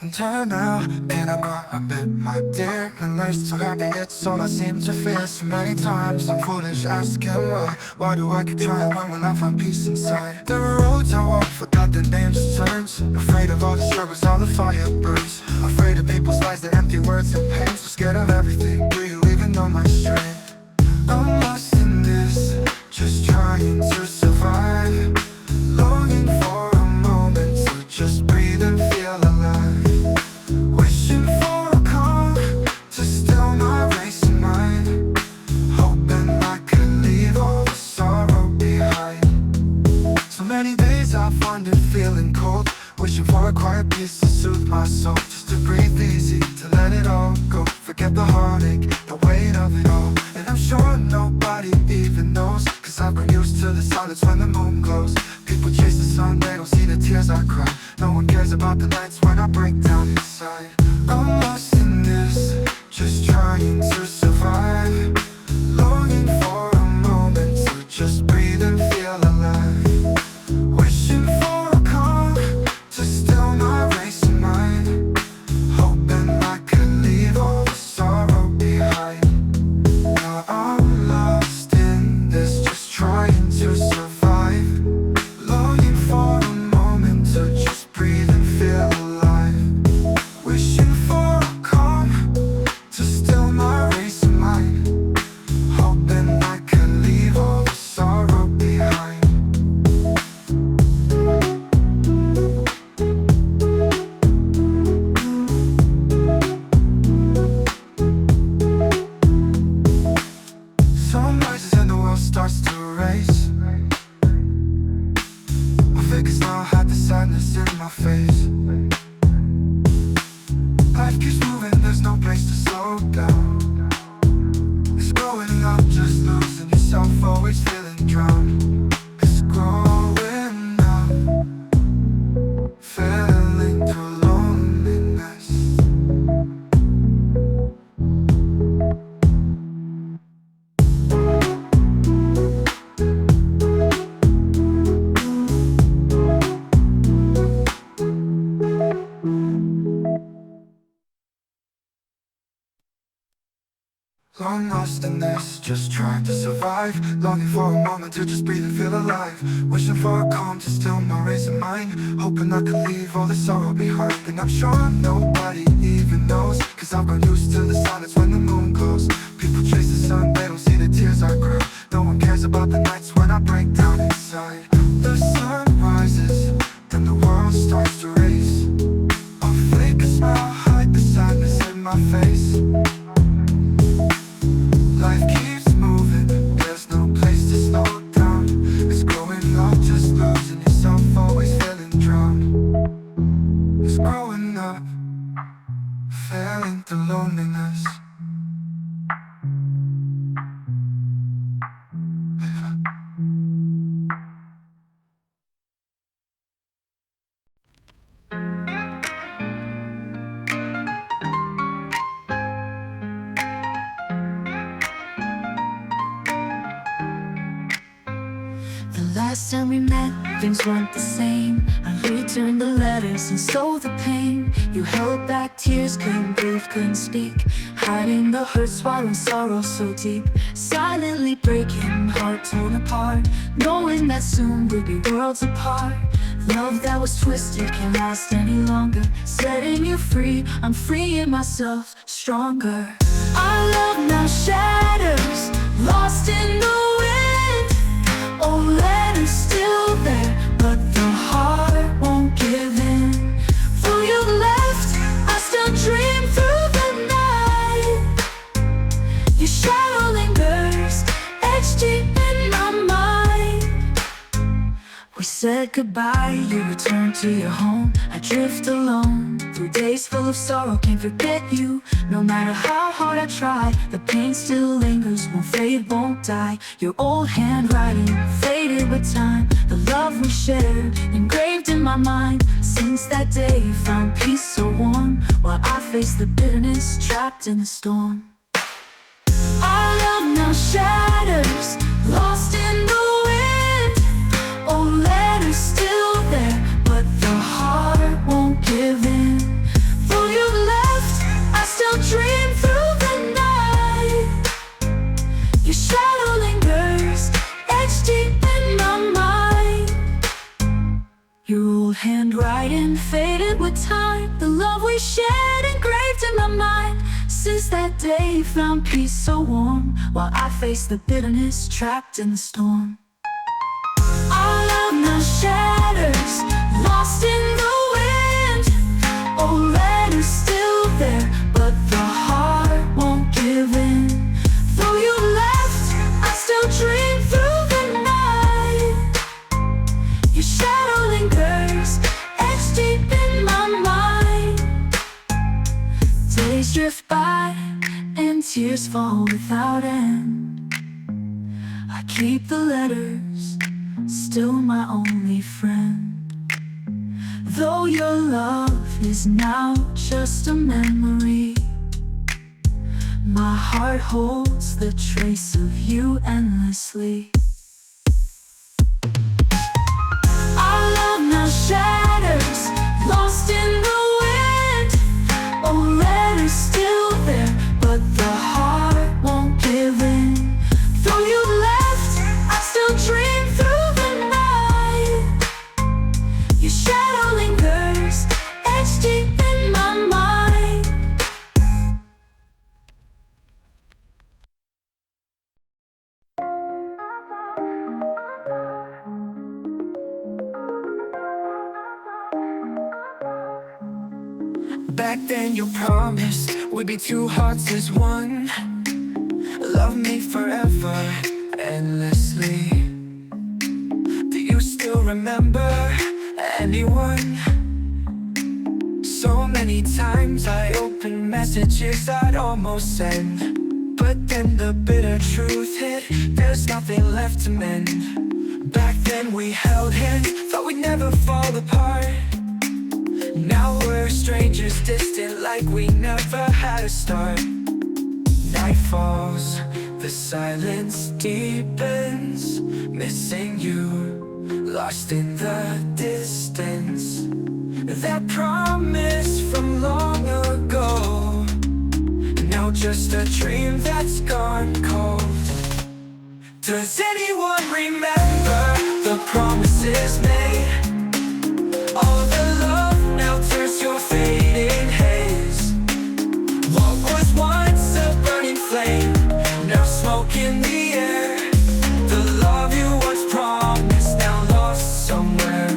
Until now, can I go a bit, my dear? And life's so happy, it's all I seem to fear. So many times I'm foolish, asking why. Why do I keep trying when I find peace inside? There are roads I walk, forgot the names of turns. Afraid of all the struggles, all the fire burns. Afraid of people's lies, the empty words and pain. So scared of everything, do you even know my strength? I'm lost in this, just trying to survive. Longing for a moment to just breathe and feel alive. Wishing for a calm to still my racing mind. Hoping I could leave all the sorrow behind. So many days I find it feeling cold. Wishing for a quiet peace to soothe my soul. Just to breathe easy, to let it all go. Forget the heartache, the weight of it all. And I'm sure nobody even knows, cause I've grown used to the silence when the moon glows. People chase the sun, they don't see the tears I cry. No one cares about the nights when I break down inside. I'm lost in this, just trying to survive. Longing for a moment to just breathe and feel alive. Wishing for a calm to still my racing mind. Hoping I could leave all the sorrow behind. Now I'm lost in this, just trying to survive. Longing for a moment to just breathe and feel alive. Wishing for a calm to still my racing mind. Hoping I could leave all the sorrow behind. Sun rises and the world starts to erase. My fake smile had the sadness in my face. Life keeps moving, there's no place to slow down. It's growing up, just losing yourself, always feeling drowned. It's growing up, feeling through loneliness. Long lost in this, just trying to survive. Longing for a moment to just breathe and feel alive. Wishing for a calm to still my racing mind. Hoping I could leave all the sorrow behind. And I'm sure nobody even knows, cause I've grown used to the silence when the moon glows. People chase the sun, they don't see the tears I cry. No one cares about the nights when I break down inside. The sun rises, then the world starts to race. I'll fake a smile, hide the sadness in my face. Life keeps moving, there's no place to slow down. It's growing up, just losing yourself, always feeling drowned. It's growing up, feeling the loneliness. The last time we met, things weren't the same. I returned the letters and sold the pain. You held back tears, couldn't breathe, couldn't speak. Hiding the hurt, swallowing sorrow so deep. Silently breaking, heart torn apart. Knowing that soon we'd be worlds apart. Love that was twisted can't last any longer. Setting you free, I'm freeing myself stronger. Our love now shatters, lost in the wind. Oh, letters still there, but the heart won't give in. Though you left, I still dream through the night. Your shadow lingers, etched deep in my mind. We said goodbye, you returned to your home. I drift alone, through days full of sorrow, can't forget you. No matter how hard I try, the pain still lingers, won't fade, won't die. Your old handwriting, faded with time. The love we shared, engraved in my mind. Since that day, found peace so warm, while I face the bitterness, trapped in the storm. Our love now shatters, lost in the wind. Oh, letters still there, but the heart won't give in. time. The love we shared engraved in my mind. Since that day, found peace so warm, while I face the bitterness trapped in the storm. Our love now shatters, lost in the wind. Old letters still there, but the heart won't give in. Though you left, I still dream through the night. Your shadow lingers, etched deep in my mind. Days drift by, and tears fall without end. I keep the letters, still my only friend. Though your love is now just a memory, my heart holds the trace of you endlessly. Our love now shatters, lost in the wind. Old letters still there, but the heart won't give in. Though you left, I still dream through the night. Your shadow lingers, etched deep in my mind. Back then you promised we'd be two hearts as one. Love me forever, endlessly. Do you still remember anyone? So many times I opened messages I'd almost send, but then the bitter truth hit, there's nothing left to mend. Back then we held hands, thought we'd never fall apart. Now we're strangers, distant, like we never had a start. Night falls, the silence deepens, missing you, lost in the distance. That promise from long ago, now just a dream that's gone cold. Does anyone remember the promises made? All the love now turns to a fading haze. What was once a burning flame, now smoke in the air. The love you once promised, now lost somewhere.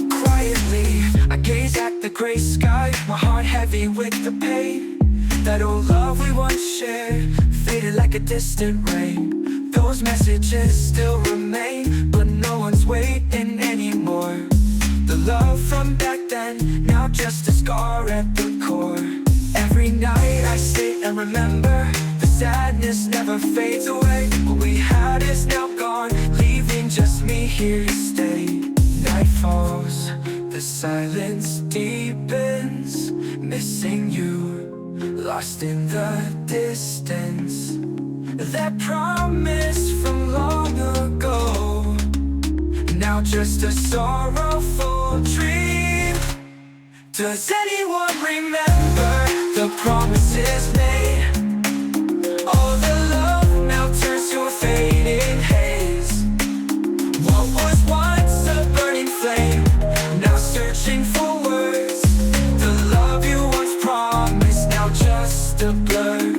Quietly, I gaze at the gray sky, my heart heavy with the pain. That old love we once shared faded like a distant rain. Those messages still remain, but no one's waiting anymore. The love from back then, now just a scar at the core. Every night I sit and remember, the sadness never fades away. What we had is now gone, leaving just me here to stay. Night falls, the silence deepens, missing you, lost in the distance. That promise from long ago, now just a sorrowful dream. Does anyone remember the promises made? All the love now turns to a fading haze. What was once a burning flame, now searching for words. The love you once promised, now just a blur.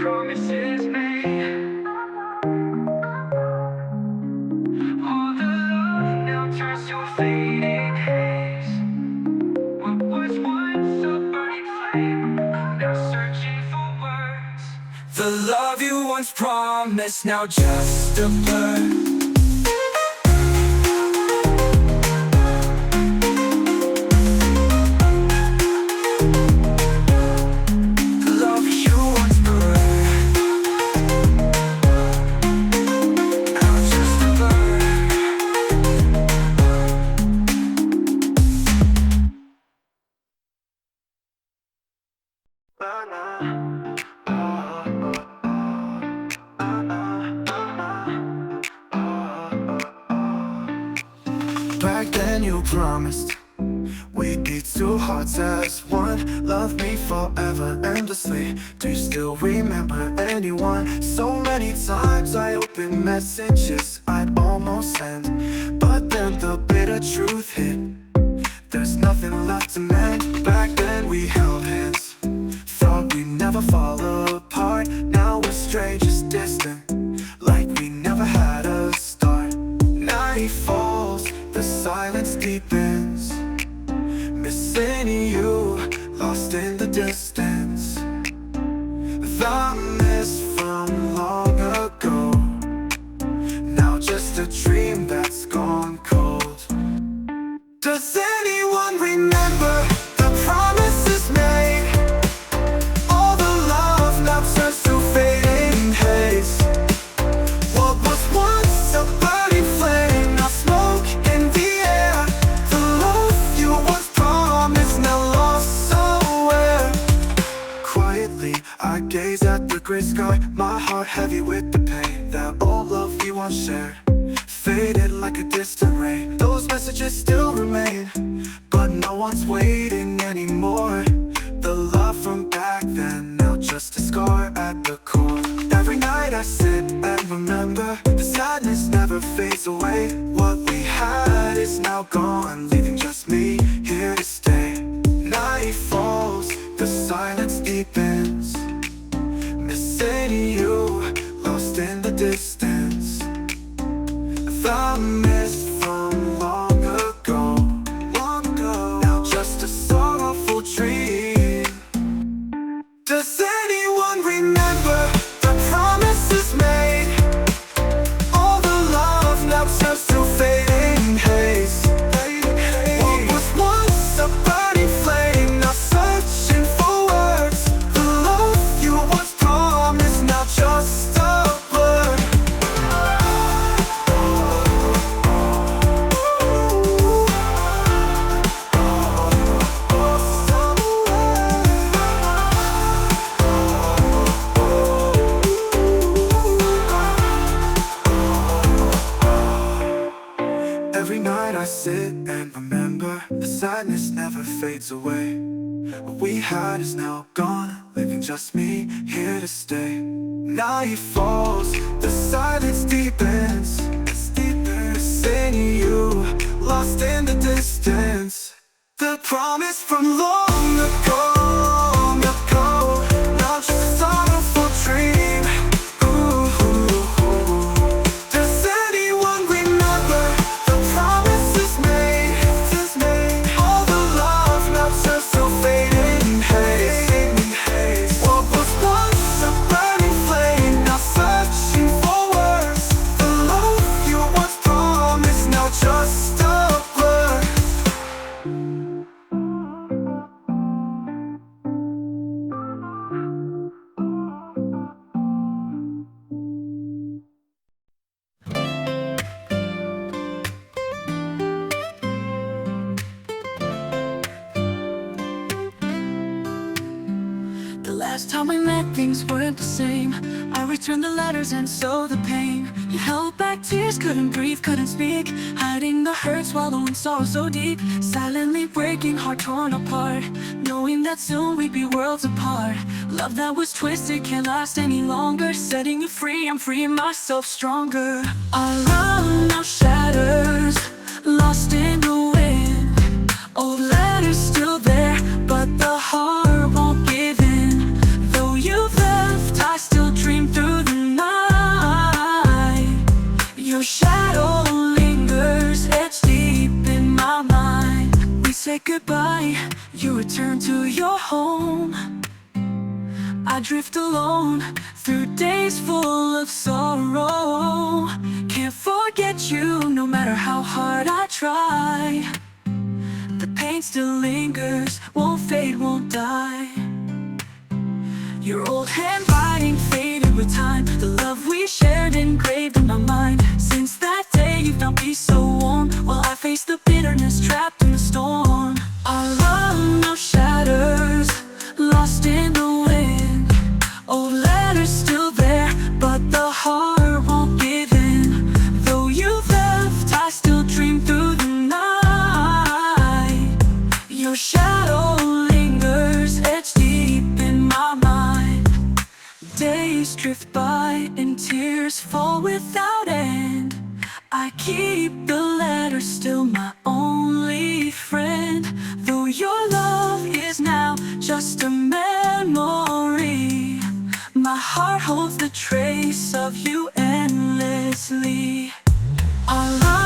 Promises made. All the love now turns to a fading haze. What was once a burning flame, now searching for words. The love you once promised, now just a blur. when you promised we'd be two hearts as one. Love me forever, endlessly. Do you still remember anyone? So many times I opened messages I'd almost send, but then the bitter truth hit. There's nothing left to mend. Back then we held hands, thought we'd never fall apart. Now we're strangers, distant, like we never had a start. Night falls, the silence deepens, missing you, lost in the distance. The mist from long ago, now just a dream that's gone cold. Does anyone remember the promises made? All the love now turns to fading haze. What was once a burning flame, now smoke in the air. The love you once promised, now lost somewhere. Quietly I gaze at the gray sky, my heart heavy with the pain. That old love we once shared faded like a distant ray. Those messages still remain, but no one's waiting anymore. The love from back then, now just a scar at the core. Every night I sit and remember, the sadness never fades away. What we had is now gone, leaving just me here to stay. Night falls, the silence deepens, missing you, lost in the distance. The mist from long ago, now just a sorrowful dream. Does anyone remember the promises made? All the love now turns to fading haze. What was once a burning flame, now searching for words. The love you once promised, now just a blur. Every night I sit and remember, the sadness never fades away. What we had is now gone, leaving just me here to stay. Night falls, the silence deepens, missing you, lost in the distance. The promise from long ago, now just a sorrowful dream. Does anyone remember the promises made? All the love now turns to fading haze. What was once a burning flame, now searching for words. The love you once promised, now just a blur. The last time we met, things weren't the same. I returned the letters and so the pain. You held back tears, couldn't breathe, couldn't speak, hiding the hurt, swallowing sorrow so deep. Silently breaking, heart torn apart, knowing that soon we'd be worlds apart. Love that was twisted can't last any longer. Setting you free, I'm freeing myself stronger. Our love now shatters, lost in the wind. Old letters still there, but the heart won't give in. Though you've left, I still dream through the night. Your shadow lingers, etched deep in my mind. We say goodbye, you return to your home. I drift alone through days full of sorrow. Can't forget you, no matter how hard I try. The pain still lingers, won't fade, won't die. Your old handwriting faded with time, the love we shared engraved in my mind. Since that day you found peace so warm, while I face the bitterness trapped in the storm. Our love now shatters, lost in the wind. Old letters still there, but the heart won't give in. Though you've left, I still dream through the night. days drift by and tears fall without end. I keep the letter, still my only friend. Though your love is now just a memory, my heart holds the trace of you endlessly. Our love